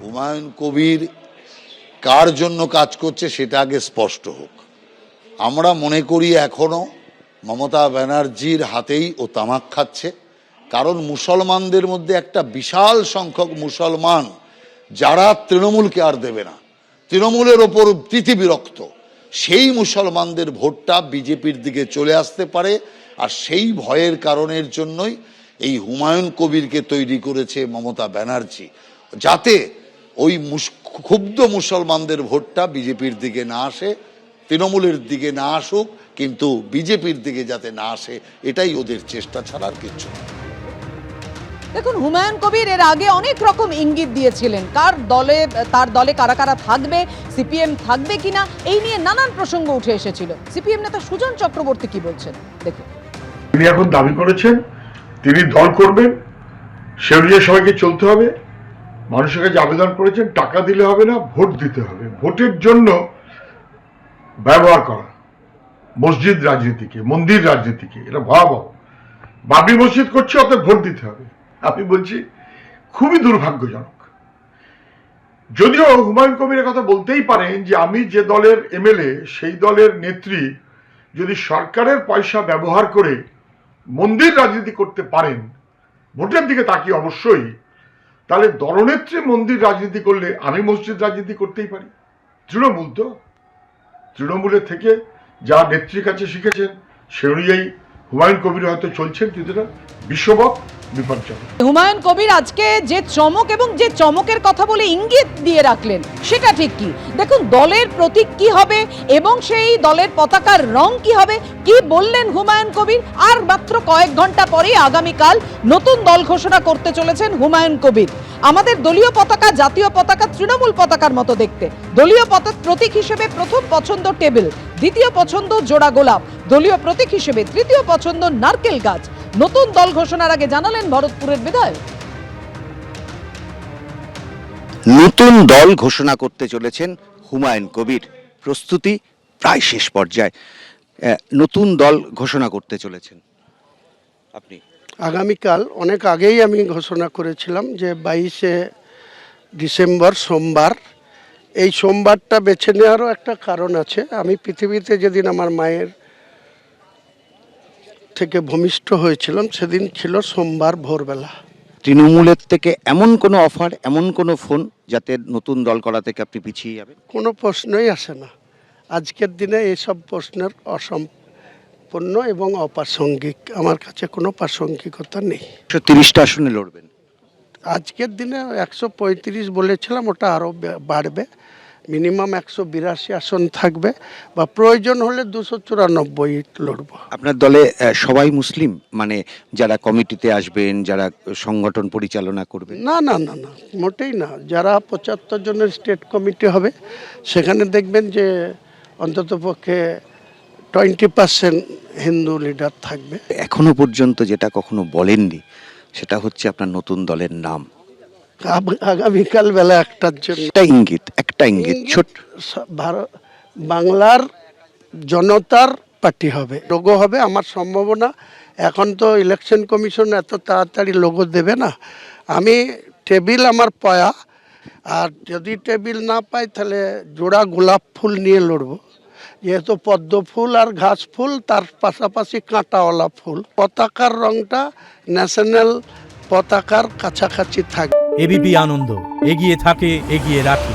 হুমায়ুন কবির কার জন্য কাজ করছে সেটা আগে স্পষ্ট হোক। আমরা মনে করি এখনো মমতা ব্যানার্জির হাতেই ও তামাক খাচ্ছে, কারণ মুসলমানদের মধ্যে একটা বিশাল সংখ্যক মুসলমান যারা তৃণমূলকে আর দেবে না, তৃণমূলের ওপর বিরক্ত, সেই মুসলমানদের ভোটটা বিজেপির দিকে চলে আসতে পারে। আর সেই ভয়ের কারণের জন্যই এই হুমায়ুন কবিরকে তৈরি করেছে মমতা ব্যানার্জি, যাতে ওই ক্ষুব্ধ মুসলমানদের ভোটটা বিজেপির দিকে না আসে, তৃণমূলের দিকে না আসুক, কিন্তু বিজেপির দিকে যাতে না আসে, এটাই ওদের চেষ্টা ছাড়া আর কিচ্ছু না। দেখুন, হুমায়ুন কবির এর আগে অনেক রকম ইঙ্গিত দিয়েছিলেন, তার দলে কারা কারা থাকবে, সিপিএম থাকবে কিনা, এই নিয়ে নানান প্রসঙ্গ উঠে এসেছিল। সিপিএম নেতা সুজন চক্রবর্তী কি বলছেন দেখুন। তিনি এখন দাবি করেছেন তিনি দল করবেন, সে অনুযায়ী সবাইকে চলতে হবে। মানুষের কাছে আবেদন করেছেন টাকা দিলে হবে না, ভোট দিতে হবে। ভোটের জন্য ব্যবহার করা মসজিদ রাজনীতিকে, মন্দির রাজনীতিকে, এটা ভয়াবহ। বাবরি মসজিদ করছে, অত ভোট দিতে হবে। আমি বলছি খুবই দুর্ভাগ্যজনক। যদিও হুমায়ুন কবিরের কথা বলতেই পারেন যে আমি যে দলের এমএলএ, সেই দলের নেত্রী যদি সরকারের পয়সা ব্যবহার করে মন্দির রাজনীতি করতে পারেন, ভোটের দিকে তাকিয়ে অবশ্যই, তাহলে দলনেত্রী মন্দির রাজনীতি করলে আমি মসজিদ রাজনীতি করতেই পারি। তৃণমূল তো, তৃণমূলের থেকে যা নেত্রীর কাছে শিখেছেন সে অনুযায়ী হুমায়ুন কবির হয়তো চলছেন, কিন্তু এটা বিশ্ববৎ বিপজ্জনক। হুমায়ুন কবির আজকে যে চমক এবং যে চমকের কথা বলে ইঙ্গিত দিয়ে রাখলেন সেটা ঠিক কি? দেখুন, দলের প্রতীক কি হবে এবং সেই দলের পতাকার রং কি হবে, কি বললেন হুমায়ুন কবির। আর মাত্র কয়েক ঘন্টা পরে আগামীকাল নতুন দল ঘোষণা করতে চলেছেন হুমায়ুন কবির। আমাদের দলীয় পতাকা জাতীয় পতাকা তৃণমূল পতাকার মতো দেখতে। দলীয় প্রতীক হিসেবে প্রথম পছন্দ টেবিল, দ্বিতীয় পছন্দ জোড়া গোলাপ, দলীয় প্রতীক হিসেবে তৃতীয় পছন্দ নারকেল গাছ। নতুন দল ঘোষণার আগে জানালেন ভরতপুরের বিধায়ক। নতুন দল ঘোষণা করতে চলেছেন হুমায়ুন কবির, প্রস্তুতি প্রায় শেষ পর্যায়ে। নতুন দল ঘোষণা করতে চলেছেন আপনি আগামীকাল। অনেক আগেই আমি ঘোষণা করেছিলাম যে 22শে ডিসেম্বর সোমবার। এই সোমবারটা বেছে নেওয়ারও একটা কারণ আছে। আমি পৃথিবীতে যেদিন আমার মায়ের থেকে ভূমিষ্ঠ হয়েছিলাম সেদিন ছিল সোমবার ভোরবেলা। তৃণমূলের থেকে এমন কোনো অফার, এমন কোনো ফোন যাতে নতুন দল করা থেকে আপনি পিছিয়ে যাবেন? কোনো প্রশ্নই আসে না। আজকের দিনে এইসব প্রশ্নের অসম্পূর্ণ এবং অপ্রাসঙ্গিক। আমার কাছে কোনো প্রাসঙ্গিকতা নেই। 30টা আসনে লড়বেন আজকের দিনে 135 বলেছিলাম, ওটা আরও বাড়বে। মিনিমাম 182 আসন থাকবে, বা প্রয়োজন হলে 294 লড়ব। আপনার দলে সবাই মুসলিম, মানে যারা কমিটিতে আসবেন, যারা সংগঠন পরিচালনা করবেন? না না না না, মোটেই না। যারা 75 জনের স্টেট কমিটি হবে সেখানে দেখবেন যে অন্ততপক্ষে 20% হিন্দু লিডার থাকবে। এখনো পর্যন্ত যেটা কখনো বলেননি সেটা হচ্ছে আপনার নতুন দলের নাম। আগামীকাল বেলা 1টার জন্য একটা ইঙ্গিত ছোট। বাংলার জনতার পার্টি হবে, লোগো হবে। আমার সম্ভাবনা, এখন তো ইলেকশন কমিশন এত তাড়াতাড়ি লোগো দেবে না। আমি টেবিল আমার পায়া, আর যদি টেবিল না পাই তাহলে জোড়া গোলাপ ফুল নিয়ে লড়বো। যেহেতু পদ্ম ফুল আর ঘাস ফুল, তার পাশাপাশি কাঁটাওয়ালা ফুল। পতাকার রংটা ন্যাশনাল পতাকার কাছাকাছি থাকবে। এবিপি আনন্দ, এগিয়ে থাকে, এগিয়ে রাখে।